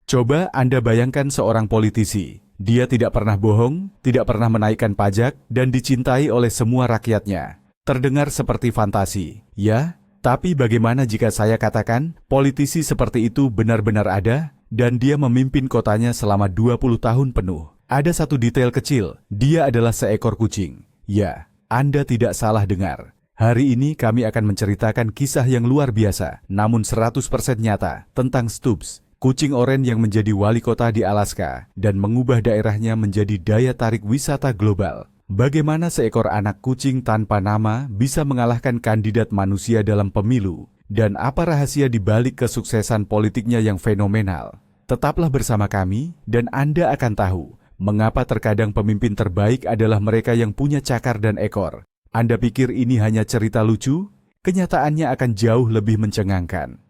Coba Anda bayangkan seorang politisi. Dia tidak pernah bohong, tidak pernah menaikkan pajak, dan dicintai oleh semua rakyatnya. Terdengar seperti fantasi, ya? Tapi bagaimana jika saya katakan, politisi seperti itu benar-benar ada, dan dia memimpin kotanya selama 20 tahun penuh. Ada satu detail kecil, dia adalah seekor kucing. Ya, Anda tidak salah dengar. Hari ini kami akan menceritakan kisah yang luar biasa, namun 100% nyata, tentang Stubbs, kucing oranye yang menjadi wali kota di Alaska, dan mengubah daerahnya menjadi daya tarik wisata global. Bagaimana seekor anak kucing tanpa nama bisa mengalahkan kandidat manusia dalam pemilu, dan apa rahasia di balik kesuksesan politiknya yang fenomenal. Tetaplah bersama kami, dan Anda akan tahu mengapa terkadang pemimpin terbaik adalah mereka yang punya cakar dan ekor. Anda pikir ini hanya cerita lucu? Kenyataannya akan jauh lebih mencengangkan.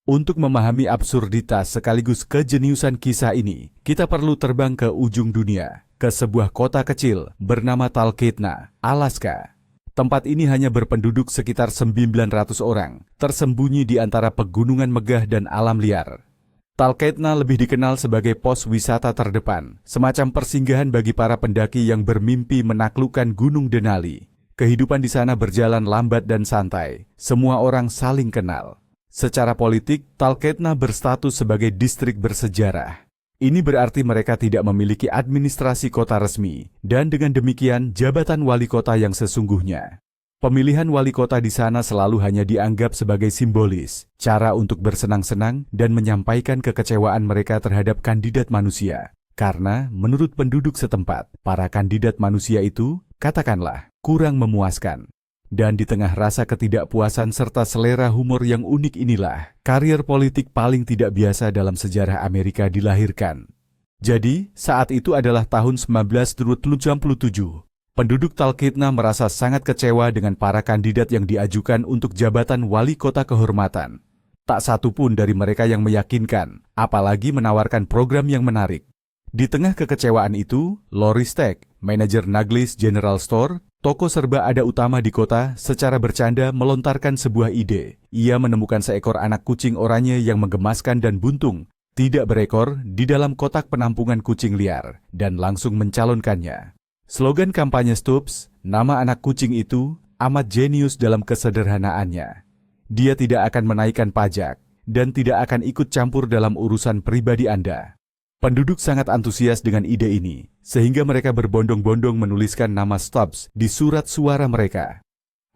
Untuk memahami absurditas sekaligus kejeniusan kisah ini, kita perlu terbang ke ujung dunia, ke sebuah kota kecil bernama Talkeetna, Alaska. Tempat ini hanya berpenduduk sekitar 900 orang, tersembunyi di antara pegunungan megah dan alam liar. Talkeetna lebih dikenal sebagai pos wisata terdepan, semacam persinggahan bagi para pendaki yang bermimpi menaklukkan Gunung Denali. Kehidupan di sana berjalan lambat dan santai, semua orang saling kenal. Secara politik, Talkeetna berstatus sebagai distrik bersejarah. Ini berarti mereka tidak memiliki administrasi kota resmi, dan dengan demikian jabatan wali kota yang sesungguhnya. Pemilihan wali kota di sana selalu hanya dianggap sebagai simbolis, cara untuk bersenang-senang dan menyampaikan kekecewaan mereka terhadap kandidat manusia. Karena menurut penduduk setempat, para kandidat manusia itu, katakanlah, kurang memuaskan. Dan di tengah rasa ketidakpuasan serta selera humor yang unik inilah, karier politik paling tidak biasa dalam sejarah Amerika dilahirkan. Jadi, saat itu adalah tahun 1977. Penduduk Talkeetna merasa sangat kecewa dengan para kandidat yang diajukan untuk jabatan wali kota kehormatan. Tak satu pun dari mereka yang meyakinkan, apalagi menawarkan program yang menarik. Di tengah kekecewaan itu, Lori Stack, manajer Naglis General Store, toko serba ada utama di kota, secara bercanda melontarkan sebuah ide. Ia menemukan seekor anak kucing oranye yang menggemaskan dan buntung, tidak berekor, di dalam kotak penampungan kucing liar, dan langsung mencalonkannya. Slogan kampanye Stubbs, nama anak kucing itu, amat jenius dalam kesederhanaannya. Dia tidak akan menaikkan pajak, dan tidak akan ikut campur dalam urusan pribadi Anda. Penduduk sangat antusias dengan ide ini, sehingga mereka berbondong-bondong menuliskan nama Stubbs di surat suara mereka.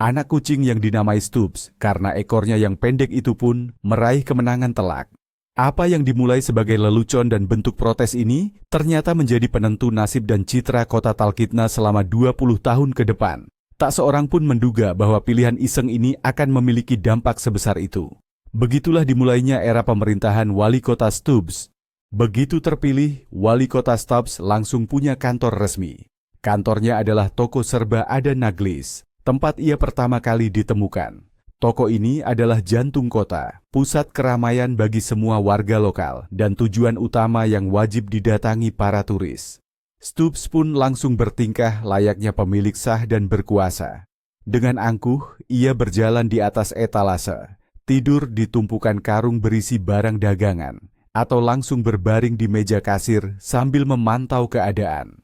Anak kucing yang dinamai Stubbs karena ekornya yang pendek itu pun meraih kemenangan telak. Apa yang dimulai sebagai lelucon dan bentuk protes ini ternyata menjadi penentu nasib dan citra kota Talkeetna selama 20 tahun ke depan. Tak seorang pun menduga bahwa pilihan iseng ini akan memiliki dampak sebesar itu. Begitulah dimulainya era pemerintahan wali kota Stubbs. Begitu terpilih, wali kota Stubbs langsung punya kantor resmi. Kantornya adalah toko serba ada Naglis, tempat ia pertama kali ditemukan. Toko ini adalah jantung kota, pusat keramaian bagi semua warga lokal, dan tujuan utama yang wajib didatangi para turis. Stubbs pun langsung bertingkah layaknya pemilik sah dan berkuasa. Dengan angkuh, ia berjalan di atas etalase, tidur di tumpukan karung berisi barang dagangan, atau langsung berbaring di meja kasir sambil memantau keadaan.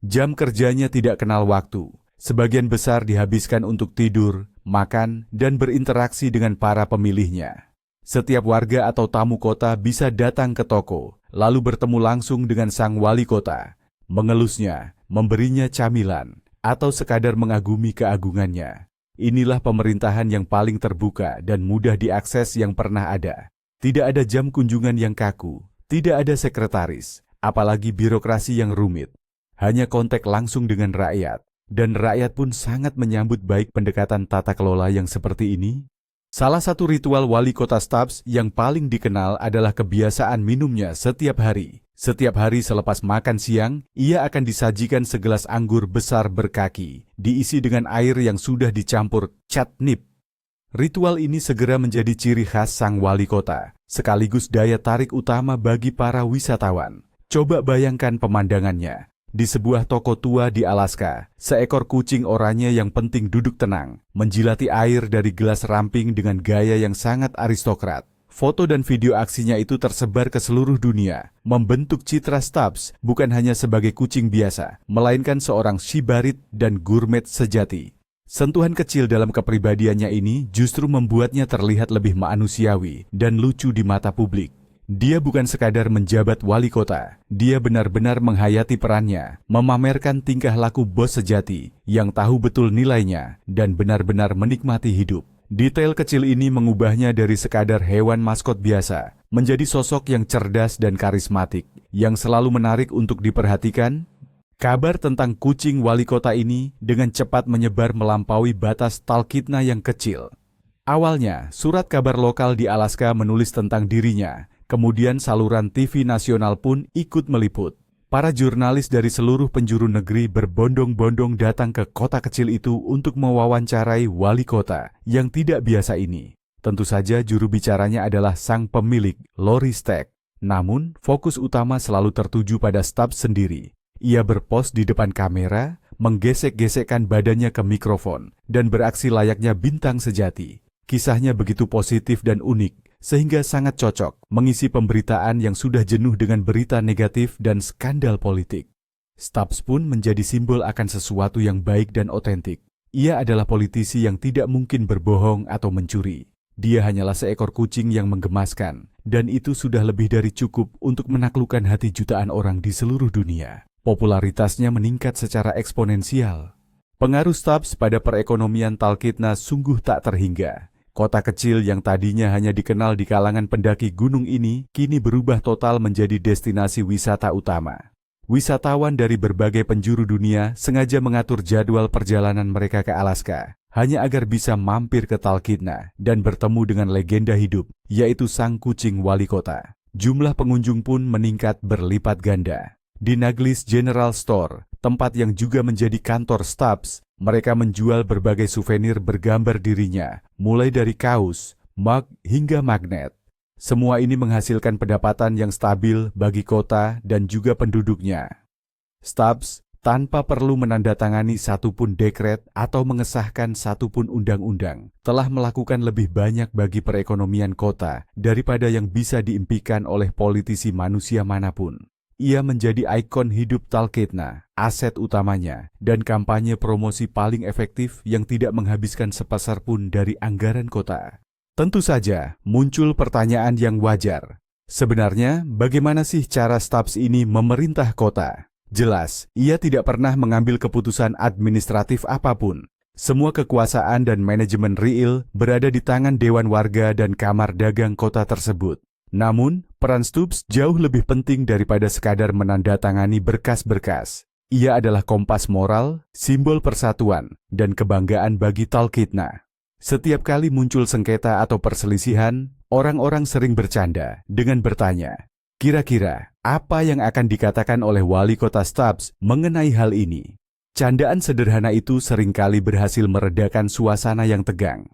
Jam kerjanya tidak kenal waktu, sebagian besar dihabiskan untuk tidur, makan, dan berinteraksi dengan para pemilihnya. Setiap warga atau tamu kota bisa datang ke toko, lalu bertemu langsung dengan sang wali kota, mengelusnya, memberinya camilan, atau sekadar mengagumi keagungannya. Inilah pemerintahan yang paling terbuka dan mudah diakses yang pernah ada. Tidak ada jam kunjungan yang kaku, tidak ada sekretaris, apalagi birokrasi yang rumit. Hanya kontak langsung dengan rakyat, dan rakyat pun sangat menyambut baik pendekatan tata kelola yang seperti ini. Salah satu ritual wali kota Stubbs yang paling dikenal adalah kebiasaan minumnya setiap hari. Setiap hari selepas makan siang, ia akan disajikan segelas anggur besar berkaki, diisi dengan air yang sudah dicampur catnip. Ritual ini segera menjadi ciri khas sang wali kota, sekaligus daya tarik utama bagi para wisatawan. Coba bayangkan pemandangannya. Di sebuah toko tua di Alaska, seekor kucing oranye yang penting duduk tenang, menjilati air dari gelas ramping dengan gaya yang sangat aristokrat. Foto dan video aksinya itu tersebar ke seluruh dunia, membentuk citra Stubbs bukan hanya sebagai kucing biasa, melainkan seorang sybarit dan gurmet sejati. Sentuhan kecil dalam kepribadiannya ini justru membuatnya terlihat lebih manusiawi dan lucu di mata publik. Dia bukan sekadar menjabat wali kota, dia benar-benar menghayati perannya, memamerkan tingkah laku bos sejati yang tahu betul nilainya dan benar-benar menikmati hidup. Detail kecil ini mengubahnya dari sekadar hewan maskot biasa menjadi sosok yang cerdas dan karismatik, yang selalu menarik untuk diperhatikan. Kabar tentang kucing wali kota ini dengan cepat menyebar melampaui batas Talkeetna yang kecil. Awalnya, surat kabar lokal di Alaska menulis tentang dirinya, kemudian saluran TV nasional pun ikut meliput. Para jurnalis dari seluruh penjuru negeri berbondong-bondong datang ke kota kecil itu untuk mewawancarai wali kota yang tidak biasa ini. Tentu saja juru bicaranya adalah sang pemilik, Lori Stack. Namun, fokus utama selalu tertuju pada Stubbs sendiri. Ia berpos di depan kamera, menggesek-gesekkan badannya ke mikrofon, dan beraksi layaknya bintang sejati. Kisahnya begitu positif dan unik, sehingga sangat cocok mengisi pemberitaan yang sudah jenuh dengan berita negatif dan skandal politik. Stubbs pun menjadi simbol akan sesuatu yang baik dan otentik. Ia adalah politisi yang tidak mungkin berbohong atau mencuri. Dia hanyalah seekor kucing yang menggemaskan, dan itu sudah lebih dari cukup untuk menaklukkan hati jutaan orang di seluruh dunia. Popularitasnya meningkat secara eksponensial. Pengaruh Stubbs pada perekonomian Talkeetna sungguh tak terhingga. Kota kecil yang tadinya hanya dikenal di kalangan pendaki gunung ini kini berubah total menjadi destinasi wisata utama. Wisatawan dari berbagai penjuru dunia sengaja mengatur jadwal perjalanan mereka ke Alaska, hanya agar bisa mampir ke Talkeetna dan bertemu dengan legenda hidup, yaitu sang kucing wali kota. Jumlah pengunjung pun meningkat berlipat ganda. Di Naglis General Store, tempat yang juga menjadi kantor Stubbs, mereka menjual berbagai souvenir bergambar dirinya, mulai dari kaos, mug, hingga magnet. Semua ini menghasilkan pendapatan yang stabil bagi kota dan juga penduduknya. Stubbs, tanpa perlu menandatangani satupun dekret atau mengesahkan satupun undang-undang, telah melakukan lebih banyak bagi perekonomian kota daripada yang bisa diimpikan oleh politisi manusia manapun. Ia menjadi ikon hidup Talkeetna, aset utamanya, dan kampanye promosi paling efektif yang tidak menghabiskan sepeser pun dari anggaran kota. Tentu saja, muncul pertanyaan yang wajar. Sebenarnya, bagaimana sih cara Stubbs ini memerintah kota? Jelas, ia tidak pernah mengambil keputusan administratif apapun. Semua kekuasaan dan manajemen real berada di tangan Dewan Warga dan Kamar Dagang kota tersebut. Namun, peran Stubbs jauh lebih penting daripada sekadar menandatangani berkas-berkas. Ia adalah kompas moral, simbol persatuan, dan kebanggaan bagi Talkeetna. Setiap kali muncul sengketa atau perselisihan, orang-orang sering bercanda dengan bertanya, kira-kira apa yang akan dikatakan oleh wali kota Stubbs mengenai hal ini? Candaan sederhana itu seringkali berhasil meredakan suasana yang tegang.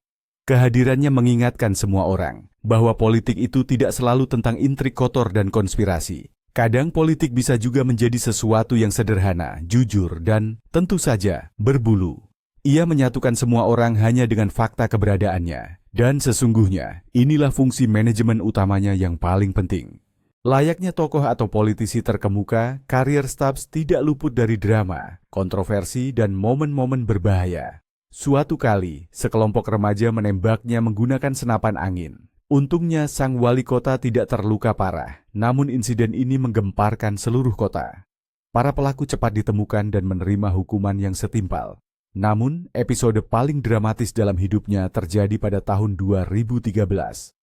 Kehadirannya mengingatkan semua orang bahwa politik itu tidak selalu tentang intrik kotor dan konspirasi. Kadang politik bisa juga menjadi sesuatu yang sederhana, jujur, dan tentu saja berbulu. Ia menyatukan semua orang hanya dengan fakta keberadaannya. Dan sesungguhnya, inilah fungsi manajemen utamanya yang paling penting. Layaknya tokoh atau politisi terkemuka, karier Stubbs tidak luput dari drama, kontroversi, dan momen-momen berbahaya. Suatu kali, sekelompok remaja menembaknya menggunakan senapan angin. Untungnya sang wali kota tidak terluka parah, namun insiden ini menggemparkan seluruh kota. Para pelaku cepat ditemukan dan menerima hukuman yang setimpal. Namun, episode paling dramatis dalam hidupnya terjadi pada tahun 2013.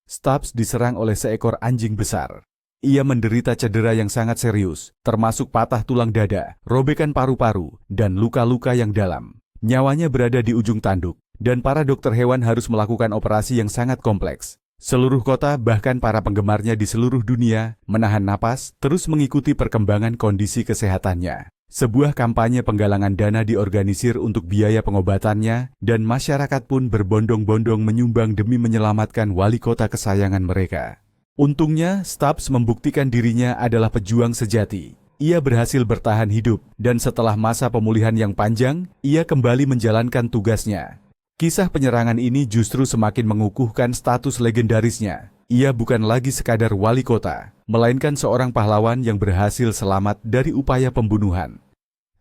Stubbs diserang oleh seekor anjing besar. Ia menderita cedera yang sangat serius, termasuk patah tulang dada, robekan paru-paru, dan luka-luka yang dalam. Nyawanya berada di ujung tanduk, dan para dokter hewan harus melakukan operasi yang sangat kompleks. Seluruh kota, bahkan para penggemarnya di seluruh dunia, menahan napas, terus mengikuti perkembangan kondisi kesehatannya. Sebuah kampanye penggalangan dana diorganisir untuk biaya pengobatannya, dan masyarakat pun berbondong-bondong menyumbang demi menyelamatkan wali kota kesayangan mereka. Untungnya, Stubbs membuktikan dirinya adalah pejuang sejati. Ia berhasil bertahan hidup, dan setelah masa pemulihan yang panjang, ia kembali menjalankan tugasnya. Kisah penyerangan ini justru semakin mengukuhkan status legendarisnya. Ia bukan lagi sekadar wali kota, melainkan seorang pahlawan yang berhasil selamat dari upaya pembunuhan.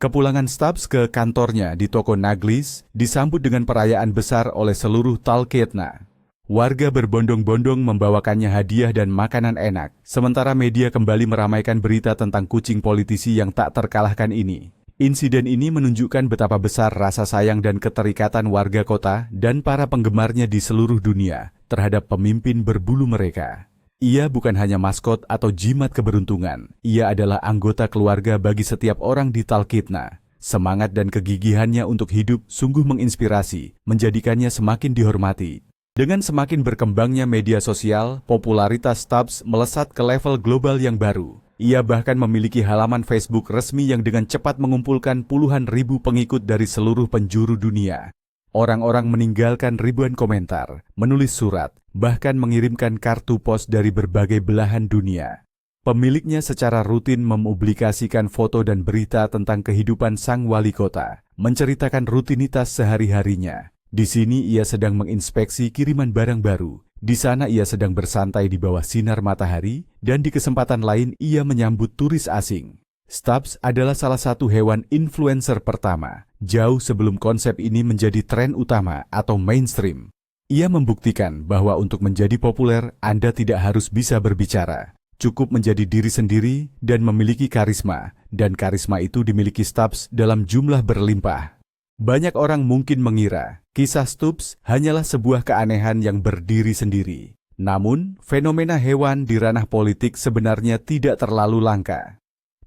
Kepulangan Stubbs ke kantornya di toko Naglis disambut dengan perayaan besar oleh seluruh Talkeetna. Warga berbondong-bondong membawakannya hadiah dan makanan enak, sementara media kembali meramaikan berita tentang kucing politisi yang tak terkalahkan ini. Insiden ini menunjukkan betapa besar rasa sayang dan keterikatan warga kota dan para penggemarnya di seluruh dunia terhadap pemimpin berbulu mereka. Ia bukan hanya maskot atau jimat keberuntungan, ia adalah anggota keluarga bagi setiap orang di Talkeetna. Semangat dan kegigihannya untuk hidup sungguh menginspirasi, menjadikannya semakin dihormati. Dengan semakin berkembangnya media sosial, popularitas Stubbs melesat ke level global yang baru. Ia bahkan memiliki halaman Facebook resmi yang dengan cepat mengumpulkan puluhan ribu pengikut dari seluruh penjuru dunia. Orang-orang meninggalkan ribuan komentar, menulis surat, bahkan mengirimkan kartu pos dari berbagai belahan dunia. Pemiliknya secara rutin mempublikasikan foto dan berita tentang kehidupan sang wali kota, menceritakan rutinitas sehari-harinya. Di sini ia sedang menginspeksi kiriman barang baru. Di sana ia sedang bersantai di bawah sinar matahari, dan di kesempatan lain ia menyambut turis asing. Stubbs adalah salah satu hewan influencer pertama, jauh sebelum konsep ini menjadi tren utama atau mainstream. Ia membuktikan bahwa untuk menjadi populer, Anda tidak harus bisa berbicara. Cukup menjadi diri sendiri dan memiliki karisma, dan karisma itu dimiliki Stubbs dalam jumlah berlimpah. Banyak orang mungkin mengira kisah Stubbs hanyalah sebuah keanehan yang berdiri sendiri. Namun, fenomena hewan di ranah politik sebenarnya tidak terlalu langka.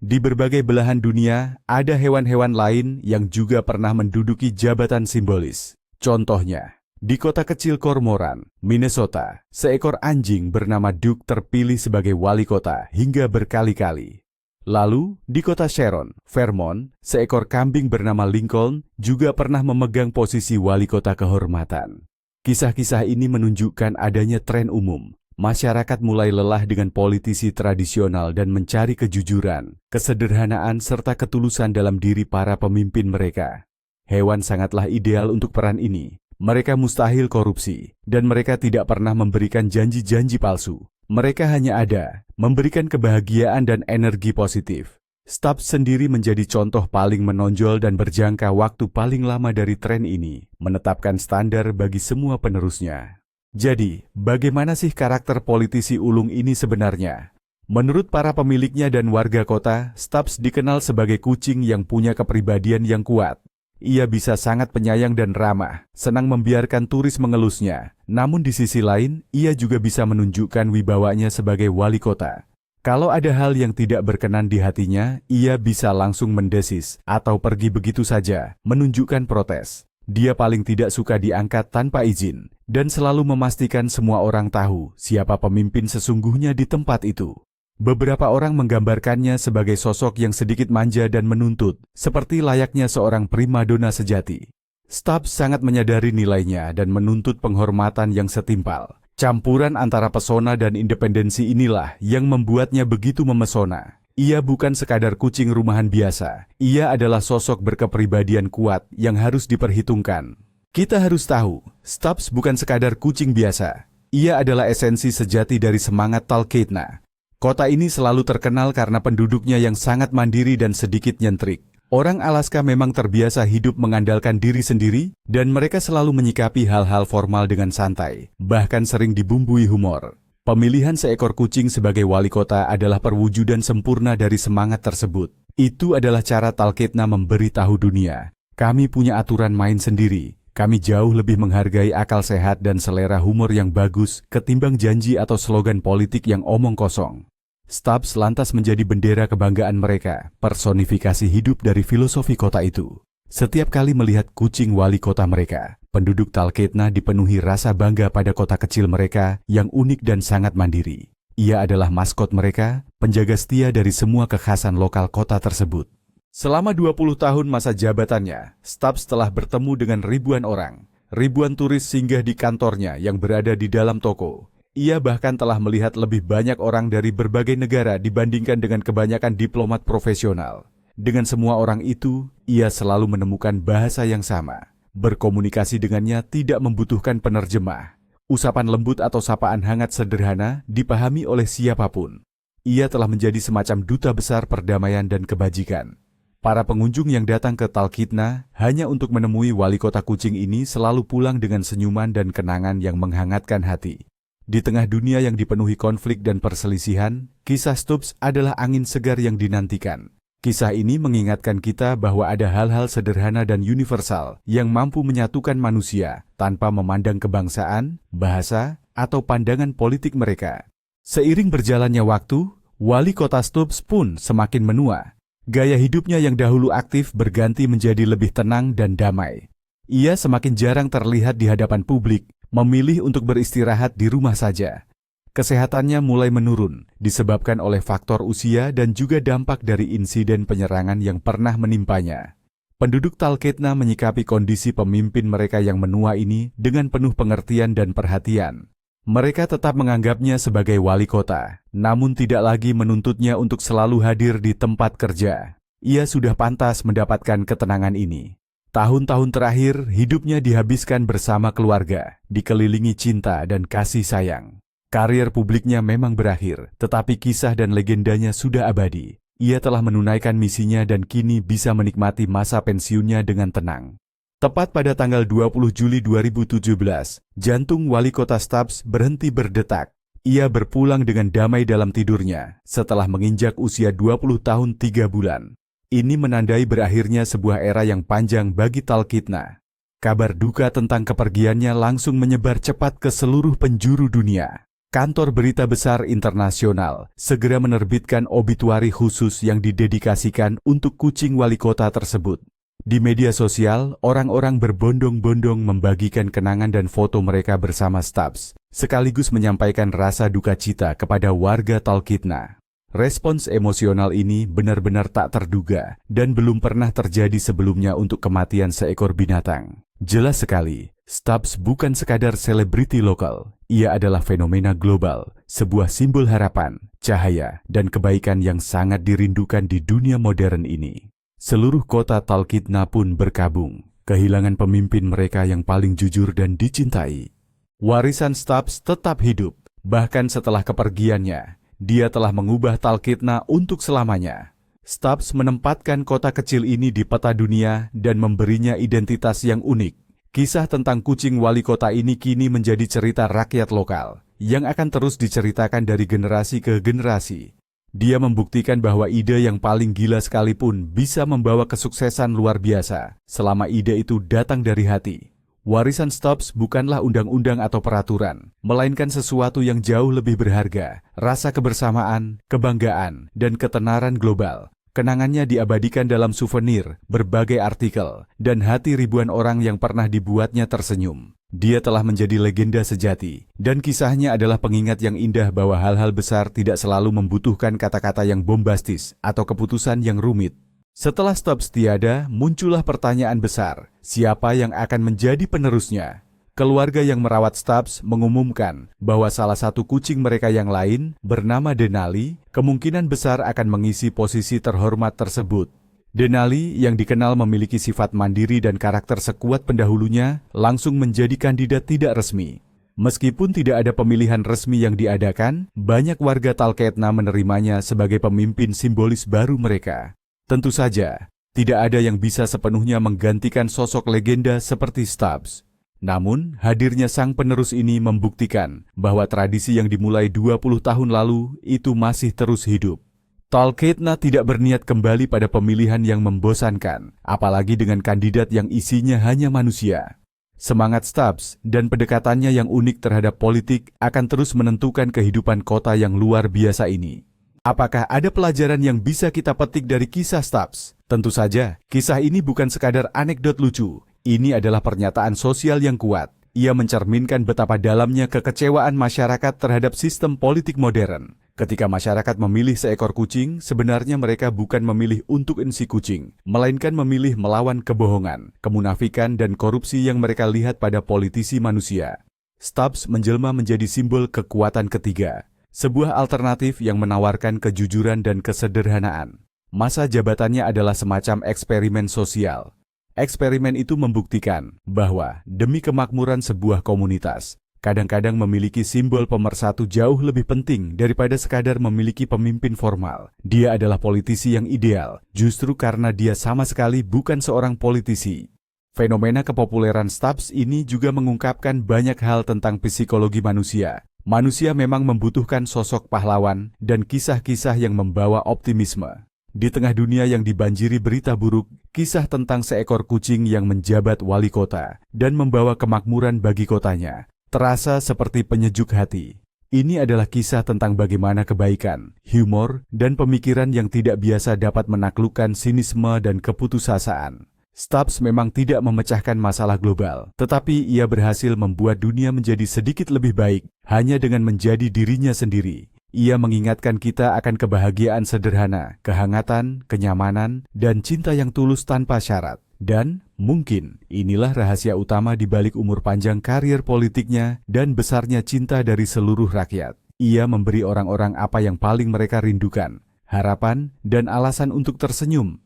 Di berbagai belahan dunia, ada hewan-hewan lain yang juga pernah menduduki jabatan simbolis. Contohnya, di kota kecil Cormoran, Minnesota, seekor anjing bernama Duke terpilih sebagai wali kota hingga berkali-kali. Lalu, di kota Sharon, Vermont, seekor kambing bernama Lincoln juga pernah memegang posisi wali kota kehormatan. Kisah-kisah ini menunjukkan adanya tren umum. Masyarakat mulai lelah dengan politisi tradisional dan mencari kejujuran, kesederhanaan, serta ketulusan dalam diri para pemimpin mereka. Hewan sangatlah ideal untuk peran ini. Mereka mustahil korupsi, dan mereka tidak pernah memberikan janji-janji palsu. Mereka hanya ada, memberikan kebahagiaan dan energi positif. Stubbs sendiri menjadi contoh paling menonjol dan berjangka waktu paling lama dari tren ini, menetapkan standar bagi semua penerusnya. Jadi, bagaimana sih karakter politisi ulung ini sebenarnya? Menurut para pemiliknya dan warga kota, Stubbs dikenal sebagai kucing yang punya kepribadian yang kuat. Ia bisa sangat penyayang dan ramah, senang membiarkan turis mengelusnya. Namun di sisi lain, ia juga bisa menunjukkan wibawanya sebagai wali kota. Kalau ada hal yang tidak berkenan di hatinya, ia bisa langsung mendesis atau pergi begitu saja, menunjukkan protes. Dia paling tidak suka diangkat tanpa izin, dan selalu memastikan semua orang tahu siapa pemimpin sesungguhnya di tempat itu. Beberapa orang menggambarkannya sebagai sosok yang sedikit manja dan menuntut, seperti layaknya seorang primadona sejati. Stubbs sangat menyadari nilainya dan menuntut penghormatan yang setimpal. Campuran antara pesona dan independensi inilah yang membuatnya begitu memesona. Ia bukan sekadar kucing rumahan biasa, ia adalah sosok berkepribadian kuat yang harus diperhitungkan. Kita harus tahu, Stubbs bukan sekadar kucing biasa. Ia adalah esensi sejati dari semangat Talkeetna. Kota ini selalu terkenal karena penduduknya yang sangat mandiri dan sedikit nyentrik. Orang Alaska memang terbiasa hidup mengandalkan diri sendiri, dan mereka selalu menyikapi hal-hal formal dengan santai, bahkan sering dibumbui humor. Pemilihan seekor kucing sebagai wali kota adalah perwujudan sempurna dari semangat tersebut. Itu adalah cara Talkeetna memberi tahu dunia. Kami punya aturan main sendiri. Kami jauh lebih menghargai akal sehat dan selera humor yang bagus ketimbang janji atau slogan politik yang omong kosong. Stubbs lantas menjadi bendera kebanggaan mereka, personifikasi hidup dari filosofi kota itu. Setiap kali melihat kucing wali kota mereka, penduduk Talkeetna dipenuhi rasa bangga pada kota kecil mereka yang unik dan sangat mandiri. Ia adalah maskot mereka, penjaga setia dari semua kekhasan lokal kota tersebut. Selama 20 tahun masa jabatannya, Stubbs telah bertemu dengan ribuan orang. Ribuan turis singgah di kantornya yang berada di dalam toko. Ia bahkan telah melihat lebih banyak orang dari berbagai negara dibandingkan dengan kebanyakan diplomat profesional. Dengan semua orang itu, ia selalu menemukan bahasa yang sama. Berkomunikasi dengannya tidak membutuhkan penerjemah. Usapan lembut atau sapaan hangat sederhana dipahami oleh siapapun. Ia telah menjadi semacam duta besar perdamaian dan kebajikan. Para pengunjung yang datang ke Talkeetna hanya untuk menemui wali kota Kuching ini selalu pulang dengan senyuman dan kenangan yang menghangatkan hati. Di tengah dunia yang dipenuhi konflik dan perselisihan, kisah Stubbs adalah angin segar yang dinantikan. Kisah ini mengingatkan kita bahwa ada hal-hal sederhana dan universal yang mampu menyatukan manusia tanpa memandang kebangsaan, bahasa, atau pandangan politik mereka. Seiring berjalannya waktu, wali kota Stubbs pun semakin menua. Gaya hidupnya yang dahulu aktif berganti menjadi lebih tenang dan damai. Ia semakin jarang terlihat di hadapan publik, memilih untuk beristirahat di rumah saja. Kesehatannya mulai menurun, disebabkan oleh faktor usia dan juga dampak dari insiden penyerangan yang pernah menimpanya. Penduduk Talkeetna menyikapi kondisi pemimpin mereka yang menua ini dengan penuh pengertian dan perhatian. Mereka tetap menganggapnya sebagai wali kota, namun tidak lagi menuntutnya untuk selalu hadir di tempat kerja. Ia sudah pantas mendapatkan ketenangan ini. Tahun-tahun terakhir, hidupnya dihabiskan bersama keluarga, dikelilingi cinta dan kasih sayang. Karier publiknya memang berakhir, tetapi kisah dan legendanya sudah abadi. Ia telah menunaikan misinya dan kini bisa menikmati masa pensiunnya dengan tenang. Tepat pada tanggal 20 Juli 2017, jantung wali kota Stubbs berhenti berdetak. Ia berpulang dengan damai dalam tidurnya setelah menginjak usia 20 tahun 3 bulan. Ini menandai berakhirnya sebuah era yang panjang bagi Talkeetna. Kabar duka tentang kepergiannya langsung menyebar cepat ke seluruh penjuru dunia. Kantor berita besar internasional segera menerbitkan obituari khusus yang didedikasikan untuk kucing wali kota tersebut. Di media sosial, orang-orang berbondong-bondong membagikan kenangan dan foto mereka bersama Stubbs, sekaligus menyampaikan rasa duka cita kepada warga Talkeetna. Respons emosional ini benar-benar tak terduga dan belum pernah terjadi sebelumnya untuk kematian seekor binatang. Jelas sekali, Stubbs bukan sekadar selebriti lokal. Ia adalah fenomena global, sebuah simbol harapan, cahaya, dan kebaikan yang sangat dirindukan di dunia modern ini. Seluruh kota Talkeetna pun berkabung, kehilangan pemimpin mereka yang paling jujur dan dicintai. Warisan Stubbs tetap hidup, bahkan setelah kepergiannya, dia telah mengubah Talkeetna untuk selamanya. Stubbs menempatkan kota kecil ini di peta dunia dan memberinya identitas yang unik. Kisah tentang kucing wali kota ini kini menjadi cerita rakyat lokal, yang akan terus diceritakan dari generasi ke generasi. Dia membuktikan bahwa ide yang paling gila sekalipun bisa membawa kesuksesan luar biasa, selama ide itu datang dari hati. Warisan Stubbs bukanlah undang-undang atau peraturan, melainkan sesuatu yang jauh lebih berharga, rasa kebersamaan, kebanggaan, dan ketenaran global. Kenangannya diabadikan dalam souvenir, berbagai artikel, dan hati ribuan orang yang pernah dibuatnya tersenyum. Dia telah menjadi legenda sejati, dan kisahnya adalah pengingat yang indah bahwa hal-hal besar tidak selalu membutuhkan kata-kata yang bombastis atau keputusan yang rumit. Setelah Stubbs tiada, muncullah pertanyaan besar, siapa yang akan menjadi penerusnya? Keluarga yang merawat Stubbs mengumumkan bahwa salah satu kucing mereka yang lain, bernama Denali, kemungkinan besar akan mengisi posisi terhormat tersebut. Denali, yang dikenal memiliki sifat mandiri dan karakter sekuat pendahulunya, langsung menjadi kandidat tidak resmi. Meskipun tidak ada pemilihan resmi yang diadakan, banyak warga Talkeetna menerimanya sebagai pemimpin simbolis baru mereka. Tentu saja, tidak ada yang bisa sepenuhnya menggantikan sosok legenda seperti Stubbs. Namun, hadirnya sang penerus ini membuktikan bahwa tradisi yang dimulai 20 tahun lalu itu masih terus hidup. Talkeetna tidak berniat kembali pada pemilihan yang membosankan, apalagi dengan kandidat yang isinya hanya manusia. Semangat Stubbs dan pendekatannya yang unik terhadap politik akan terus menentukan kehidupan kota yang luar biasa ini. Apakah ada pelajaran yang bisa kita petik dari kisah Stubbs? Tentu saja, kisah ini bukan sekadar anekdot lucu. Ini adalah pernyataan sosial yang kuat. Ia mencerminkan betapa dalamnya kekecewaan masyarakat terhadap sistem politik modern. Ketika masyarakat memilih seekor kucing, sebenarnya mereka bukan memilih untuk si kucing, melainkan memilih melawan kebohongan, kemunafikan, dan korupsi yang mereka lihat pada politisi manusia. Stubbs menjelma menjadi simbol kekuatan ketiga, sebuah alternatif yang menawarkan kejujuran dan kesederhanaan. Masa jabatannya adalah semacam eksperimen sosial. Eksperimen itu membuktikan bahwa demi kemakmuran sebuah komunitas, Kadang-kadang memiliki simbol pemersatu jauh lebih penting daripada sekadar memiliki pemimpin formal. Dia adalah politisi yang ideal, justru karena dia sama sekali bukan seorang politisi. Fenomena kepopuleran Stubbs ini juga mengungkapkan banyak hal tentang psikologi manusia. Manusia memang membutuhkan sosok pahlawan dan kisah-kisah yang membawa optimisme. Di tengah dunia yang dibanjiri berita buruk, kisah tentang seekor kucing yang menjabat wali kota dan membawa kemakmuran bagi kotanya terasa seperti penyejuk hati. Ini adalah kisah tentang bagaimana kebaikan, humor, dan pemikiran yang tidak biasa dapat menaklukkan sinisme dan keputusasaan. Stubbs memang tidak memecahkan masalah global, tetapi ia berhasil membuat dunia menjadi sedikit lebih baik hanya dengan menjadi dirinya sendiri. Ia mengingatkan kita akan kebahagiaan sederhana, kehangatan, kenyamanan, dan cinta yang tulus tanpa syarat. Dan mungkin inilah rahasia utama di balik umur panjang karir politiknya dan besarnya cinta dari seluruh rakyat. Ia memberi orang-orang apa yang paling mereka rindukan, harapan, dan alasan untuk tersenyum.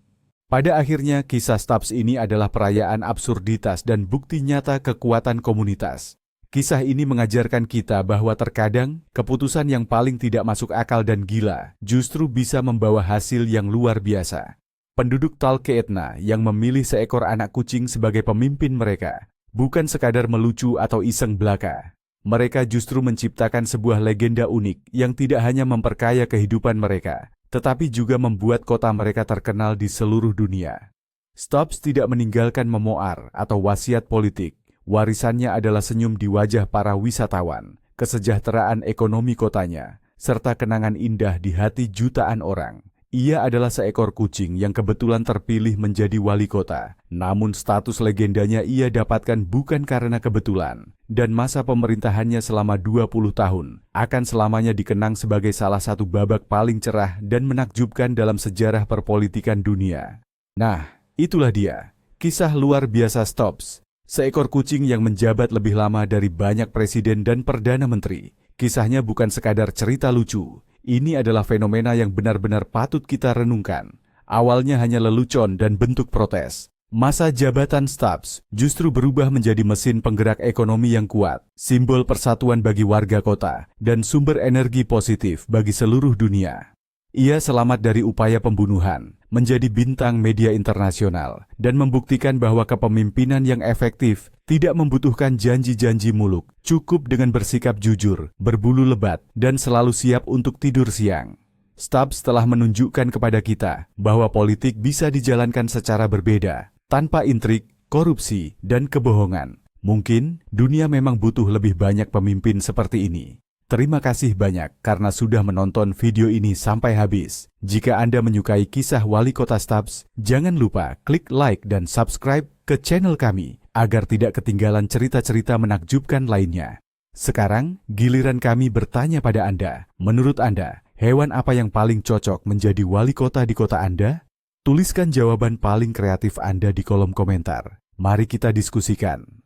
Pada akhirnya, kisah Stubbs ini adalah perayaan absurditas dan bukti nyata kekuatan komunitas. Kisah ini mengajarkan kita bahwa terkadang keputusan yang paling tidak masuk akal dan gila justru bisa membawa hasil yang luar biasa. Penduduk Talkeetna yang memilih seekor anak kucing sebagai pemimpin mereka bukan sekadar melucu atau iseng belaka. Mereka justru menciptakan sebuah legenda unik yang tidak hanya memperkaya kehidupan mereka, tetapi juga membuat kota mereka terkenal di seluruh dunia. Stubbs tidak meninggalkan memoar atau wasiat politik. Warisannya adalah senyum di wajah para wisatawan, kesejahteraan ekonomi kotanya, serta kenangan indah di hati jutaan orang. Ia adalah seekor kucing yang kebetulan terpilih menjadi wali kota. Namun status legendanya ia dapatkan bukan karena kebetulan. Dan masa pemerintahannya selama 20 tahun akan selamanya dikenang sebagai salah satu babak paling cerah dan menakjubkan dalam sejarah perpolitikan dunia. Nah, itulah dia, kisah luar biasa Stubbs. Seekor kucing yang menjabat lebih lama dari banyak presiden dan perdana menteri. Kisahnya bukan sekadar cerita lucu. Ini adalah fenomena yang benar-benar patut kita renungkan. Awalnya hanya lelucon dan bentuk protes. Masa jabatan Stubbs justru berubah menjadi mesin penggerak ekonomi yang kuat, simbol persatuan bagi warga kota, dan sumber energi positif bagi seluruh dunia. Ia selamat dari upaya pembunuhan, menjadi bintang media internasional, dan membuktikan bahwa kepemimpinan yang efektif tidak membutuhkan janji-janji muluk, cukup dengan bersikap jujur, berbulu lebat, dan selalu siap untuk tidur siang. Stubbs telah menunjukkan kepada kita bahwa politik bisa dijalankan secara berbeda, tanpa intrik, korupsi, dan kebohongan. Mungkin dunia memang butuh lebih banyak pemimpin seperti ini. Terima kasih banyak karena sudah menonton video ini sampai habis. Jika Anda menyukai kisah wali kota Stubbs, jangan lupa klik like dan subscribe ke channel kami agar tidak ketinggalan cerita-cerita menakjubkan lainnya. Sekarang, giliran kami bertanya pada Anda. Menurut Anda, hewan apa yang paling cocok menjadi wali kota di kota Anda? Tuliskan jawaban paling kreatif Anda di kolom komentar. Mari kita diskusikan.